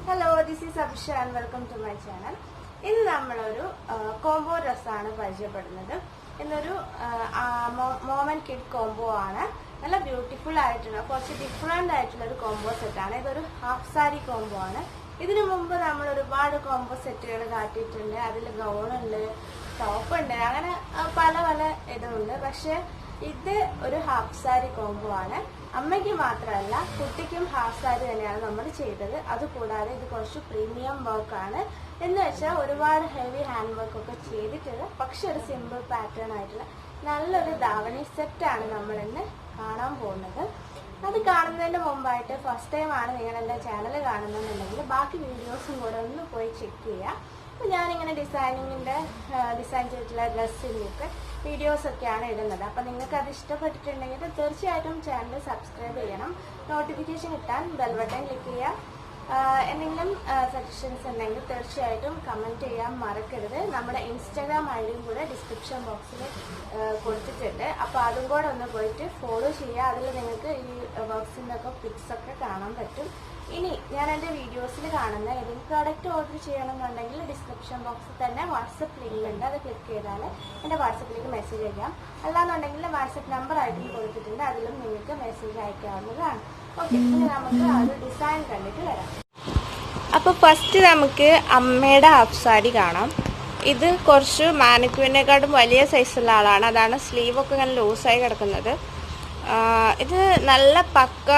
Hello, this is Abisha and welcome to my channel. In the combo dress in mom and kid combo beautiful different combo set half saree combo ഇതിനു മുമ്പ് നമ്മൾ ഒരുപാട് combo സെറ്റുകൾ കാട്ടിയിട്ടുണ്ട്. അതിൽ gown ഉണ്ട്, top ഉണ്ട്, അങ്ങനെ പല പല ഇതുണ്ട്. പക്ഷെ ഇത് ഒരു ഹാഫ് സാരി കോംബോ ആണ്. അമ്മയ്ക്ക് മാത്രമല്ല കുട്ടിക്കും ഹാഫ് സാരി തന്നെയാണ് നമ്മൾ ചെയ്തത്. അതുകൂടാതെ ഇത് കുറച്ച് പ്രീമിയം വർക്ക് ആണ്. എന്ന് വെച്ചാൽ ഒരുപാട് ഹെവി ഹാൻഡ് വർക്ക് ഒക്കെ ചെയ്തിട്ടുള്ള പക്ഷെ ഒരു സിമ്പിൾ പാറ്റേൺ ആയിട്ടുള്ള നല്ലൊരു ധാവണി സെറ്റാണ് നമ്മൾ ഇന്ന് കാണാൻ പോകുന്നത്. അത് കാണുന്നതിന് മുമ്പായിട്ട് ഫസ്റ്റ് ടൈം ആണ് നിങ്ങൾ എൻ്റെ ചാനൽ കാണുന്നുണ്ടെങ്കിൽ ബാക്കി വീഡിയോസും കൂടെ ഒന്ന് പോയി ചെക്ക് ചെയ്യുക. അപ്പോൾ ഞാനിങ്ങനെ ഡിസൈൻ ചെയ്തിട്ടുള്ള ഡ്രസ്സിൻ്റെയൊക്കെ വീഡിയോസൊക്കെയാണ് ഇടുന്നത്. അപ്പോൾ നിങ്ങൾക്ക് അത് ഇഷ്ടപ്പെട്ടിട്ടുണ്ടെങ്കിൽ തീർച്ചയായിട്ടും ചാനൽ സബ്സ്ക്രൈബ് ചെയ്യണം. നോട്ടിഫിക്കേഷൻ കിട്ടാൻ ബെൽ ബട്ടൺ ക്ലിക്ക് ചെയ്യുക. എന്തെങ്കിലും സജഷൻസ് ഉണ്ടെങ്കിൽ തീർച്ചയായിട്ടും കമൻറ്റ് ചെയ്യാൻ മറക്കരുത്. നമ്മുടെ ഇൻസ്റ്റാഗ്രാം ഐഡിയും കൂടെ ഡിസ്ക്രിപ്ഷൻ ബോക്സിൽ കൊടുത്തിട്ടുണ്ട്. അപ്പോൾ അതും കൂടെ ഒന്ന് പോയിട്ട് ഫോളോ ചെയ്യുക. അതിൽ നിങ്ങൾക്ക് ഈ വർക്ക്സിൻ്റെ ഒക്കെ പിക്സൊക്കെ കാണാൻ പറ്റും. ഇനി ഞാൻ എൻ്റെ വീഡിയോസിൽ കാണുന്ന ഏതെങ്കിലും പ്രോഡക്റ്റ് ഓർഡർ ചെയ്യണമെന്നുണ്ടെങ്കിൽ ഡിസ്ക്രിപ്ഷൻ ബോക്സിൽ തന്നെ വാട്സപ്പ് ലിങ്ക് ഉണ്ട്. അത് ക്ലിക്ക് ചെയ്താൽ എൻ്റെ വാട്സപ്പിലേക്ക് മെസ്സേജ് അയക്കാം. അല്ലാന്നുണ്ടെങ്കിൽ വാട്സപ്പ് നമ്പർ ആയിട്ടും കൊടുത്തിട്ടുണ്ട്. അതിലും നിങ്ങൾക്ക് മെസ്സേജ് അയക്കാവുന്നതാണ്. ഓക്കെ, ഇനി നമുക്ക് ആ ഒരു ഡിസൈൻ കണ്ടിട്ട് വരാം. അപ്പോൾ ഫസ്റ്റ് നമുക്ക് അമ്മയുടെ ഹാഫ് സാരി കാണാം. ഇത് കുറച്ച് മാനിക്യൂവിനെക്കാട്ടും വലിയ സൈസുള്ള ആളാണ്. അതാണ് സ്ലീവൊക്കെ ഇങ്ങനെ ലൂസായി കിടക്കുന്നത്. ഇത് നല്ല പക്ക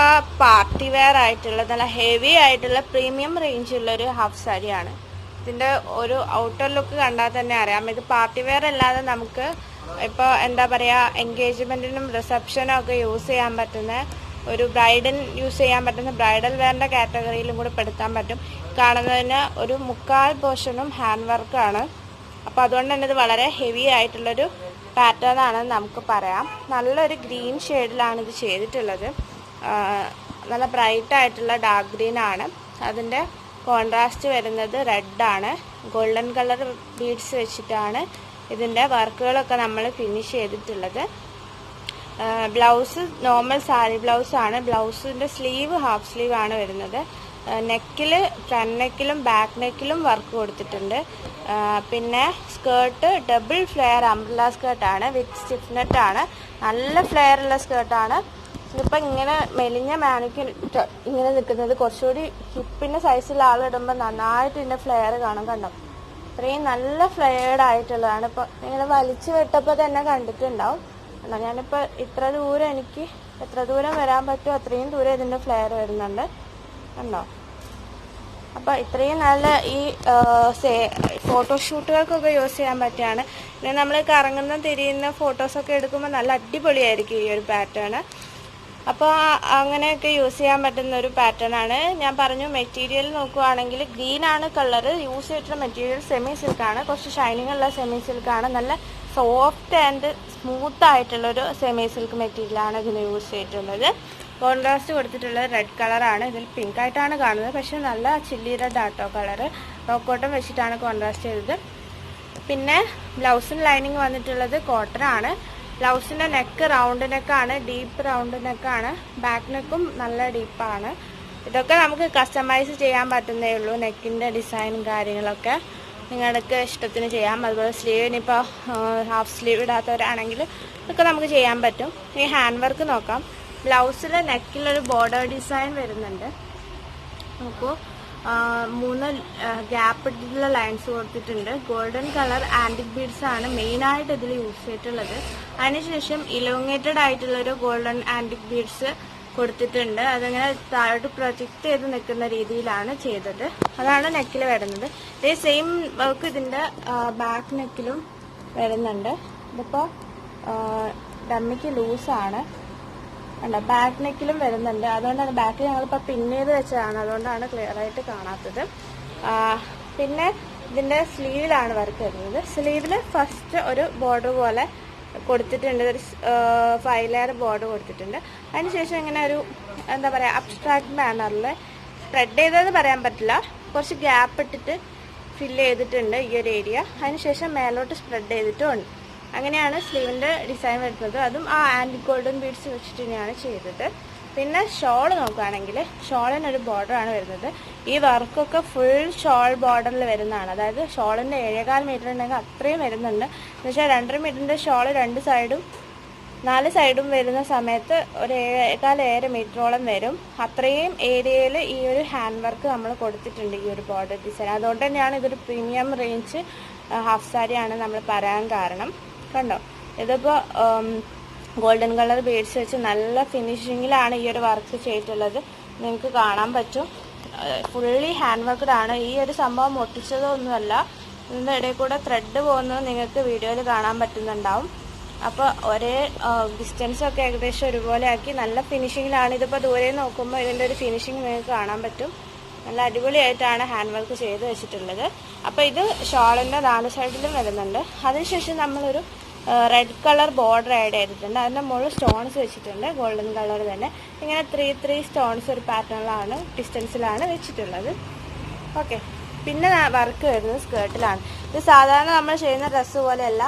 പാർട്ടി വെയർ ആയിട്ടുള്ള നല്ല ഹെവി ആയിട്ടുള്ള പ്രീമിയം റേഞ്ചുള്ളൊരു ഹാഫ് സാരിയാണ്. ഇതിൻ്റെ ഒരു ഔട്ടർ ലുക്ക് കണ്ടാൽ തന്നെ അറിയാം ഇത് പാർട്ടി വെയർ അല്ലാതെ നമുക്ക് ഇപ്പോൾ എന്താ പറയുക എൻഗേജ്മെൻറ്റിനും റിസപ്ഷനും ഒക്കെ യൂസ് ചെയ്യാൻ പറ്റുന്ന ഒരു ബ്രൈഡൽ യൂസ് ചെയ്യാൻ പറ്റുന്ന ബ്രൈഡൽ വെയറിൻ്റെ കാറ്റഗറിയിലും കൂടെ പെടുത്താൻ പറ്റും. കാണുന്നതിന് ഒരു മുക്കാൽ പോർഷനും ഹാൻഡ് വർക്കാണ്. അപ്പോൾ അതുകൊണ്ട് തന്നെ ഇത് വളരെ ഹെവി ആയിട്ടുള്ളൊരു പാറ്റേൺ ആണെന്ന് നമുക്ക് പറയാം. നല്ലൊരു ഗ്രീൻ ഷെയ്ഡിലാണ് ഇത് ചെയ്തിട്ടുള്ളത്. നല്ല ബ്രൈറ്റ് ആയിട്ടുള്ള ഡാർക്ക് ഗ്രീൻ ആണ്. അതിൻ്റെ കോൺട്രാസ്റ്റ് വരുന്നത് റെഡാണ്. ഗോൾഡൻ കളർ ബീഡ്സ് വെച്ചിട്ടാണ് ഇതിൻ്റെ വർക്കുകളൊക്കെ നമ്മൾ ഫിനിഷ് ചെയ്തിട്ടുള്ളത്. ബ്ലൗസ് നോർമൽ സാരി ബ്ലൗസാണ്. ബ്ലൗസിൻ്റെ സ്ലീവ് ഹാഫ് സ്ലീവ് ആണ് വരുന്നത്. നെക്കിൽ ഫ്രണ്ട് നെക്കിലും ബാക്ക് നെക്കിലും വർക്ക് കൊടുത്തിട്ടുണ്ട്. പിന്നെ സ്കേർട്ട് ഡബിൾ ഫ്ലെയർ അംബ്രല സ്കേർട്ടാണ് വിത്ത് സ്റ്റിഫ്നെറ്റാണ്. നല്ല ഫ്ലെയർ ഉള്ള സ്കേർട്ടാണ്. ഇതിപ്പോൾ ഇങ്ങനെ മെലിഞ്ഞ മാനിക്യൂർ ഇങ്ങനെ നിൽക്കുന്നത് കുറച്ചുകൂടി ഹിപ്പിൻ്റെ സൈസുള്ള ആളിടുമ്പോൾ നന്നായിട്ട് ഇതിൻ്റെ ഫ്ലെയർ കാണാൻ കണ്ടോ. ഇത്രയും നല്ല ഫ്ലെയർഡ് ആയിട്ടുള്ളതാണ്. ഇപ്പോൾ ഇങ്ങനെ വലിച്ചു വിട്ടപ്പോൾ തന്നെ കണ്ടിട്ടുണ്ടാവും. ഞാനിപ്പോൾ എനിക്ക് എത്ര ദൂരം വരാൻ പറ്റുമോ അത്രയും ദൂരം ഇതിൻ്റെ ഫ്ലെയർ വരുന്നുണ്ട് കണ്ടോ. അപ്പോൾ ഇത്രയും നല്ല ഈ ഫോട്ടോഷൂട്ടുകൾക്കൊക്കെ യൂസ് ചെയ്യാൻ പറ്റിയാണ്. പിന്നെ നമ്മൾ കറങ്ങുന്ന തിരിയുന്ന ഫോട്ടോസൊക്കെ എടുക്കുമ്പോൾ നല്ല അടിപൊളിയായിരിക്കും ഈ ഒരു പാറ്റേൺ. അപ്പോൾ അങ്ങനെയൊക്കെ യൂസ് ചെയ്യാൻ പറ്റുന്ന ഒരു പാറ്റേൺ ആണ്. ഞാൻ പറഞ്ഞു മെറ്റീരിയൽ നോക്കുകയാണെങ്കിൽ ഗ്രീനാണ് കളർ. യൂസ് ചെയ്തിട്ടുള്ള മെറ്റീരിയൽ സെമി സിൽക്കാണ്. കുറച്ച് ഷൈനിങ് ഉള്ള സെമി സിൽക്കാണ്. നല്ല സോഫ്റ്റ് ആൻഡ് സ്മൂത്ത് ആയിട്ടുള്ളൊരു സെമി സിൽക്ക് മെറ്റീരിയലാണ് ഇതിന് യൂസ് ചെയ്തിട്ടുള്ളത്. കോൺട്രാസ്റ്റ് കൊടുത്തിട്ടുള്ളത് റെഡ് കളറാണ്. ഇതിൽ പിങ്ക് ആയിട്ടാണ് കാണുന്നത്, പക്ഷെ നല്ല ചില്ലി റെഡ് ആട്ടോ കളറ്. റോക്ക് കോട്ടൺ വെച്ചിട്ടാണ് കോൺട്രാസ്റ്റ് ചെയ്തത്. പിന്നെ ബ്ലൗസിന് ലൈനിങ് വന്നിട്ടുള്ളത് കോട്ടൺ ആണ്. ബ്ലൗസിൻ്റെ നെക്ക് റൗണ്ട് നെക്കാണ്, ഡീപ്പ് റൗണ്ട് നെക്കാണ്. ബാക്ക് നെക്കും നല്ല ഡീപ്പാണ്. ഇതൊക്കെ നമുക്ക് കസ്റ്റമൈസ് ചെയ്യാൻ പറ്റുന്നേ ഉള്ളൂ. നെക്കിൻ്റെ ഡിസൈനും കാര്യങ്ങളൊക്കെ നിങ്ങൾക്ക് ഇഷ്ടത്തിന് ചെയ്യാം. അതുപോലെ സ്ലീവിനിപ്പോൾ ഹാഫ് സ്ലീവ് ഇടാത്തവരാണെങ്കിൽ ഇതൊക്കെ നമുക്ക് ചെയ്യാൻ പറ്റും. ഇനി ഹാൻഡ് വർക്ക് നോക്കാം. ബ്ലൗസിൽ നെക്കിലൊരു ബോർഡർ ഡിസൈൻ വരുന്നുണ്ട്. നോക്കൂ, 3 ഗ്യാപ്പ് ഇട്ടിട്ടുള്ള ലൈൻസ് കൊടുത്തിട്ടുണ്ട്. ഗോൾഡൻ കളർ ആൻറ്റിക് ബീഡ്സ് ആണ് മെയിനായിട്ട് ഇതിൽ യൂസ് ചെയ്തിട്ടുള്ളത്. അതിനുശേഷം ഇലോങ്ങേറ്റഡ് ആയിട്ടുള്ളൊരു ഗോൾഡൻ ആൻറ്റിക് ബീഡ്സ് കൊടുത്തിട്ടുണ്ട്. അതിങ്ങനെ താഴോട്ട് പ്രൊജക്റ്റ് ചെയ്ത് നിൽക്കുന്ന രീതിയിലാണ് ചെയ്തത്. അതാണ് നെക്കിൽ വരുന്നത്. ഇതേ സെയിം വർക്ക് ഇതിൻ്റെ ബാക്ക് നെക്കിലും വരുന്നുണ്ട്. ഇതിപ്പോൾ ഡമ്മിക്ക് ലൂസാണ് കണ്ടോ. ബാക്ക് നെക്കിലും വരുന്നുണ്ട്. അതുകൊണ്ടാണ് ബാക്കിൽ ഞങ്ങളിപ്പോൾ പിൻ ചെയ്ത് വെച്ചതാണ്. അതുകൊണ്ടാണ് ക്ലിയർ ആയിട്ട് കാണാത്തത്. പിന്നെ ഇതിൻ്റെ സ്ലീവിലാണ് വർക്ക് വരുന്നത്. സ്ലീവിൽ ഫസ്റ്റ് ഒരു ബോർഡർ പോലെ കൊടുത്തിട്ടുണ്ട്. ഒരു 5 ലെയർ ബോർഡർ കൊടുത്തിട്ടുണ്ട്. അതിനുശേഷം ഇങ്ങനെ ഒരു എന്താ പറയുക അബ്സ്ട്രാക്ട് മാനറിൽ സ്പ്രെഡ് ചെയ്തതെന്ന് പറയാൻ പറ്റില്ല. കുറച്ച് ഗ്യാപ്പ് ഇട്ടിട്ട് ഫില്ല് ചെയ്തിട്ടുണ്ട് ഈ ഒരു ഏരിയ. അതിനുശേഷം മേലോട്ട് സ്പ്രെഡ് ചെയ്തിട്ടുണ്ട്. അങ്ങനെയാണ് സ്ലീവിൻ്റെ ഡിസൈൻ വരുന്നത്. അതും ആ ആൻറ്റിക് ഗോൾഡൻ ബീഡ്സ് വെച്ചിട്ട് തന്നെയാണ് ചെയ്തത്. പിന്നെ ഷോൾ നോക്കുകയാണെങ്കിൽ ഷോളിനൊരു ബോർഡറാണ് വരുന്നത്. ഈ വർക്കൊക്കെ ഫുൾ ഷോൾ ബോർഡറിൽ വരുന്നതാണ്. അതായത് ഷോളിൻ്റെ 7.25 മീറ്റർ ഉണ്ടെങ്കിൽ അത്രയും വരുന്നുണ്ട്. എന്ന് വെച്ചാൽ 2.5 മീറ്ററിൻ്റെ ഷോൾ 2 സൈഡും 4 സൈഡും വരുന്ന സമയത്ത് ഒരു 7.25 മീറ്ററോളം വരും. അത്രയും ഏരിയയിൽ ഈ ഒരു ഹാൻഡ് വർക്ക് നമ്മൾ കൊടുത്തിട്ടുണ്ട് ഈ ഒരു ബോർഡർ ഡിസൈൻ. അതുകൊണ്ട് തന്നെയാണ് ഇതൊരു പ്രീമിയം റേഞ്ച് ഹാഫ് സാരിയാണ് നമ്മൾ പറയാൻ കാരണം. കണ്ടോ, ഇതിപ്പോൾ ഗോൾഡൻ കളർ ബീഡ്സ് വെച്ച് നല്ല ഫിനിഷിങ്ങിലാണ് ഈ ഒരു വർക്ക് ചെയ്തിട്ടുള്ളത്. നിങ്ങൾക്ക് കാണാൻ പറ്റും, ഫുള്ളി ഹാൻഡ് വർക്ക്ഡ് ആണ്. ഈ ഒരു സംഭവം ഒട്ടിച്ചതൊന്നുമല്ല, ഇതിൻ്റെ ഇടയിൽ കൂടെ ത്രെഡ് പോകുന്നത് നിങ്ങൾക്ക് വീഡിയോയിൽ കാണാൻ പറ്റുന്നുണ്ടാവും. അപ്പോൾ ഒരേ ഡിസ്റ്റൻസൊക്കെ ഏകദേശം ഒരുപോലെ ആക്കി നല്ല ഫിനിഷിങ്ങിലാണ്. ഇതിപ്പോൾ ദൂരെ നോക്കുമ്പോൾ ഇതിൻ്റെ ഒരു ഫിനിഷിങ് നിങ്ങൾക്ക് കാണാൻ പറ്റും. നല്ല അടിപൊളിയായിട്ടാണ് ഹാൻഡ് വർക്ക് ചെയ്ത് വെച്ചിട്ടുള്ളത്. അപ്പോൾ ഇത് ഷോളിൻ്റെ 4 സൈഡിലും വരുന്നുണ്ട്. അതിനുശേഷം നമ്മളൊരു റെഡ് കളർ ബോർഡർ ആഡ് ചെയ്തിട്ടുണ്ട്. അതിൻ്റെ മുകളിൽ സ്റ്റോൺസ് വെച്ചിട്ടുണ്ട്, ഗോൾഡൻ കളർ തന്നെ. ഇങ്ങനെ 3 സ്റ്റോൺസ് ഒരു പാറ്റേണിലാണ്, ഡിസ്റ്റൻസിലാണ് വെച്ചിട്ടുള്ളത്. ഓക്കെ, പിന്നെ വർക്ക് വരുന്നത് സ്കേർട്ടിലാണ്. ഇത് സാധാരണ നമ്മൾ ചെയ്യുന്ന ഡ്രസ്സ് പോലെയല്ല,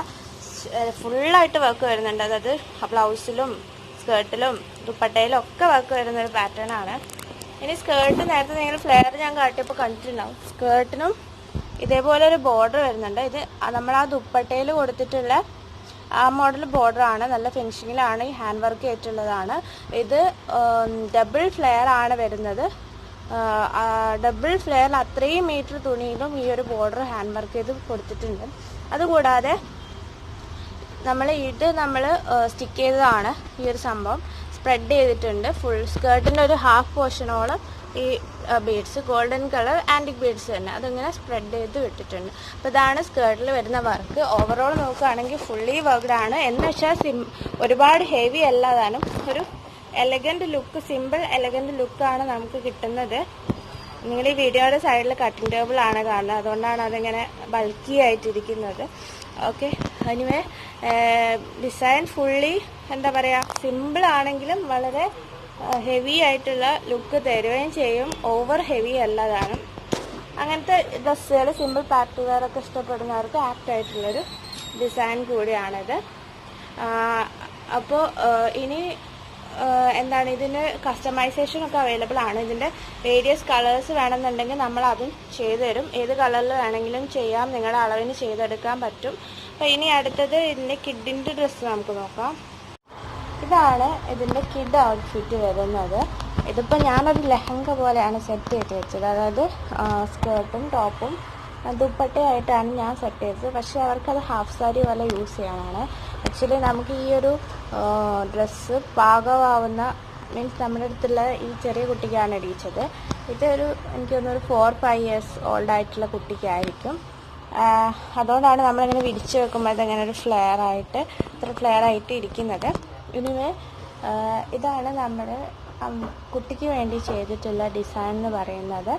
ഫുള്ളായിട്ട് വർക്ക് വരുന്നുണ്ട്. അതായത് ബ്ലൗസിലും സ്കേർട്ടിലും ദുപ്പട്ടയിലും ഒക്കെ വർക്ക് വരുന്നൊരു പാറ്റേൺ ആണ്. ഇനി സ്കേർട്ട് നേരത്തെ നിങ്ങൾ ഫ്ലെയർ ഞാൻ കാട്ടിയപ്പോൾ കണ്ടിട്ടുണ്ടാവും. സ്കേർട്ടിനും ഇതേപോലെ ഒരു ബോർഡർ വരുന്നുണ്ട്. ഇത് നമ്മൾ ആ ദുപ്പട്ടയിൽ കൊടുത്തിട്ടുള്ള ആ മോഡൽ ബോർഡറാണ്. നല്ല ഫിനിഷിങ്ങിലാണ്, ഈ ഹാൻഡ് വർക്ക് ആയിട്ടുള്ളതാണ്. ഇത് ഡബിൾ ഫ്ലെയർ ആണ് വരുന്നത്. ഡബിൾ ഫ്ലെയർ അത്രയും മീറ്റർ തുണിയിലും ഈ ഒരു ബോർഡർ ഹാൻഡ് വർക്ക് ചെയ്ത് കൊടുത്തിട്ടുണ്ട്. അതുകൂടാതെ നമ്മൾ സ്റ്റിക്ക് ചെയ്തതാണ് ഈ ഒരു സംഭവം. സ്പ്രെഡ് ചെയ്തിട്ടുണ്ട് ഫുൾ സ്കേർട്ടിൻ്റെ ഒരു ഹാഫ് പോർഷനോളം ഈ beads, golden colour antique beads തന്നെ, അതിങ്ങനെ സ്പ്രെഡ് ചെയ്ത് വിട്ടിട്ടുണ്ട്. അപ്പോൾ ഇതാണ് സ്കേർട്ടിൽ വരുന്ന വർക്ക്. ഓവറോൾ നോക്കുകയാണെങ്കിൽ ഫുള്ളി വർക്ക്ഡ് ആണ്. എന്ന് വെച്ചാൽ ഒരുപാട് ഹെവി അല്ലാതാനും ഒരു എലഗൻറ്റ് ലുക്ക്, സിമ്പിൾ എലഗൻറ്റ് ലുക്കാണ് നമുക്ക് കിട്ടുന്നത്. നിങ്ങൾ ഈ വീഡിയോയുടെ സൈഡിൽ കട്ടിംഗ് ടേബിൾ ആണ് കാണുന്നത്, അതുകൊണ്ടാണ് അതിങ്ങനെ ബൾക്കി ആയിട്ടിരിക്കുന്നത്. ഓക്കെ, എനിവേ ഡിസൈൻ ഫുള്ളി എന്താ പറയുക, സിമ്പിൾ ആണെങ്കിലും വളരെ ഹെവി ആയിട്ടുള്ള ലുക്ക് തരുകയും ചെയ്യും. ഓവർ ഹെവി അല്ലാതാണ്. അങ്ങനത്തെ ഡ്രസ്സുകൾ, സിമ്പിൾ പാർട്ടി വെയർ ഒക്കെ ഇഷ്ടപ്പെടുന്നവർക്ക് ആപ്റ്റ് ആയിട്ടുള്ളൊരു ഡിസൈൻ കൂടിയാണിത്. അപ്പോൾ ഇനി എന്താണ്, ഇതിന് കസ്റ്റമൈസേഷൻ ഒക്കെ അവൈലബിൾ ആണ്. ഇതിൻ്റെ വേരിയസ് കളേഴ്സ് വേണമെന്നുണ്ടെങ്കിൽ നമ്മൾ അതും ചെയ്തു തരും. ഏത് കളറിൽ വേണമെങ്കിലും ചെയ്യാം, നിങ്ങളുടെ അളവിന് ചെയ്തെടുക്കാൻ പറ്റും. അപ്പോൾ ഇനി അടുത്തത് ഇതിൻ്റെ കിഡിൻ്റെ ഡ്രസ്സ് നമുക്ക് നോക്കാം. ഇതാണ് ഇതിൻ്റെ കിഡ് ഔട്ട്ഫിറ്റ് വരുന്നത്. ഇതിപ്പോൾ ഞാനൊരു ലെഹങ്ക പോലെയാണ് സെറ്റ് ചെയ്ത് വെച്ചത്. അതായത് സ്കേർട്ടും ടോപ്പും ദുപ്പട്ടയായിട്ടാണ് ഞാൻ സെറ്റ് ചെയ്തത്. പക്ഷേ അവർക്കത് ഹാഫ് സാരി പോലെ യൂസ് ചെയ്യാനാണ്. ആക്ച്വലി നമുക്ക് ഈ ഒരു ഡ്രസ്സ് പാകമാവുന്ന, മീൻസ് നമ്മുടെ അടുത്തുള്ള ഈ ചെറിയ കുട്ടിക്കാണ് ഇടിച്ചത്. ഇതൊരു എനിക്ക് തോന്നുന്നു 4-5 ഇയേഴ്സ് ഓൾഡ് ആയിട്ടുള്ള കുട്ടിക്കായിരിക്കും. അതുകൊണ്ടാണ് നമ്മളിങ്ങനെ വിരിച്ച് വെക്കുമ്പോൾ ഇതങ്ങനെ ഒരു ഫ്ലെയർ ആയിട്ട് ഇരിക്കുന്നത്. ഇനിവേ ഇതാണ് നമ്മൾ കുട്ടിക്ക് വേണ്ടി ചെയ്തിട്ടുള്ള ഡിസൈൻ എന്ന് പറയുന്നത്.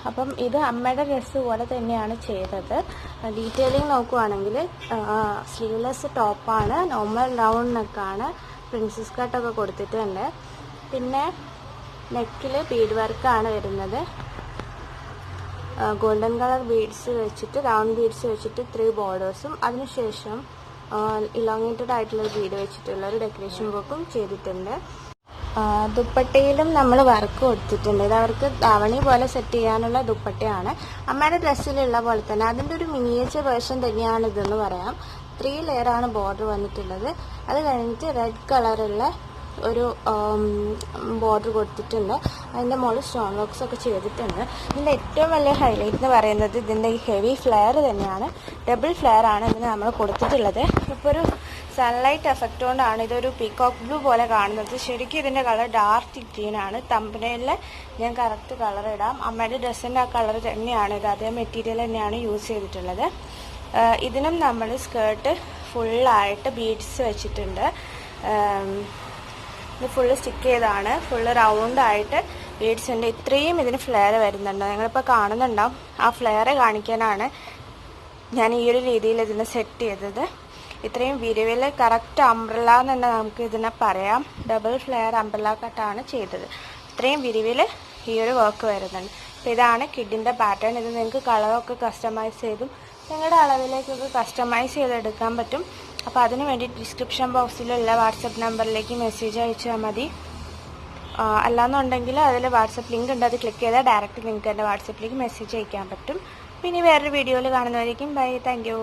അപ്പം ഇത് അമ്മയുടെ ഡ്രസ്സ് പോലെ തന്നെയാണ് ചെയ്തത്. ഡീറ്റെയിലിംഗ് നോക്കുവാണെങ്കിൽ സ്ലീവ്ലെസ് ടോപ്പാണ്, നോർമൽ റൗണ്ട് നെക്കാണ്, പ്രിൻസസ് കട്ടൊക്കെ കൊടുത്തിട്ടുണ്ട്. പിന്നെ നെക്കിൽ ബീഡ് വർക്കാണ് വരുന്നത്. ഗോൾഡൻ കളർ ബീഡ്സ് വെച്ചിട്ട്, റൗണ്ട് ബീഡ്സ് വെച്ചിട്ട് 3 ബോർഡേഴ്സും അതിനുശേഷം ഇലോങ്ങേറ്റഡ് ആയിട്ടുള്ള ബീഡ് വെച്ചിട്ടുള്ള ഒരു ഡെക്കറേഷൻ വർക്കും ചെയ്തിട്ടുണ്ട്. ദുപ്പട്ടയിലും നമ്മൾ വർക്ക് കൊടുത്തിട്ടുണ്ട്. ഇത് അവർക്ക് ധാവണി പോലെ സെറ്റ് ചെയ്യാനുള്ള ദുപ്പട്ടയാണ്. അമ്മയുടെ ഡ്രസ്സിലുള്ള പോലെ തന്നെ അതിൻ്റെ ഒരു മിനിയേച്ചർ വേർഷൻ തന്നെയാണ് ഇതെന്ന് പറയാം. 3 ലെയറാണ് ബോർഡർ വന്നിട്ടുള്ളത്. അത് കഴിഞ്ഞിട്ട് റെഡ് കളറുള്ള ഒരു ബോർഡർ കൊടുത്തിട്ടുണ്ട്. അതിൻ്റെ മുകളിൽ സ്റ്റോൺ വർക്ക്സ് ഒക്കെ ചെയ്തിട്ടുണ്ട്. ഇതിൻ്റെ ഏറ്റവും വലിയ ഹൈലൈറ്റ് എന്ന് പറയുന്നത് ഇതിൻ്റെ ഈ ഹെവി ഫ്ലെയർ തന്നെയാണ്. ഡബിൾ ഫ്ലെയർ ആണ് ഇതിന് നമ്മൾ കൊടുത്തിട്ടുള്ളത്. ഇപ്പോൾ ഒരു സൺലൈറ്റ് എഫക്റ്റ് കൊണ്ടാണ് ഇതൊരു പീകോക്ക് ബ്ലൂ പോലെ കാണുന്നത്. ശരിക്കും ഇതിൻ്റെ കളർ ഡാർക്ക് ഗ്രീൻ ആണ്. തമ്പനയിൽ ഞാൻ കറക്റ്റ് കളർ ഇടാം. അമ്മയുടെ ഡ്രസ്സിൻ്റെ ആ കളർ തന്നെയാണ് ഇത്, അതേ മെറ്റീരിയൽ തന്നെയാണ് യൂസ് ചെയ്തിട്ടുള്ളത്. ഇതിനും നമ്മൾ സ്കേർട്ട് ഫുള്ളായിട്ട് ബീഡ്സ് വെച്ചിട്ടുണ്ട്. ഇത് ഫുള്ള് സ്റ്റിക്ക് ചെയ്താണ്, ഫുള്ള് റൗണ്ടായിട്ട് ബീഡ്സിൻ്റെ ഇത്രയും ഇതിന് ഫ്ലെയർ വരുന്നുണ്ട്. നിങ്ങളിപ്പോൾ കാണുന്നുണ്ടാവും. ആ ഫ്ലെയർ കാണിക്കാനാണ് ഞാൻ ഈ ഒരു രീതിയിൽ ഇതിനെ സെറ്റ് ചെയ്തത്. ഇത്രയും വിരിവിൽ കറക്റ്റ് അംബ്രല്ല എന്ന് തന്നെ നമുക്ക് ഇതിനെ പറയാം. ഡബിൾ ഫ്ലെയർ അംബ്രല്ല കട്ടാണ് ചെയ്തത്. ഇത്രയും വിരിവിൽ ഈ ഒരു വർക്ക് വരുന്നുണ്ട്. അപ്പോൾ ഇതാണ് കിഡിൻ്റെ പാറ്റേൺ. ഇത് നിങ്ങൾക്ക് കളറൊക്കെ കസ്റ്റമൈസ് ചെയ്തും നിങ്ങളുടെ അളവിലേക്കൊക്കെ കസ്റ്റമൈസ് ചെയ്തെടുക്കാൻ പറ്റും. അപ്പോൾ അതിന് വേണ്ടി ഡിസ്ക്രിപ്ഷൻ ബോക്സിലുള്ള വാട്സപ്പ് നമ്പറിലേക്ക് മെസ്സേജ് അയച്ചാൽ മതി. അല്ലാന്നുണ്ടെങ്കിൽ അതിൽ വാട്സപ്പ് ലിങ്ക് ഉണ്ട്, അത് ക്ലിക്ക് ചെയ്താൽ ഡയറക്റ്റ് നിങ്ങൾക്ക് എൻ്റെ വാട്സപ്പിലേക്ക് മെസ്സേജ് അയക്കാൻ പറ്റും. പിന്നെ വേറൊരു വീഡിയോയിൽ കാണുന്നതായിരിക്കും. By, thank you.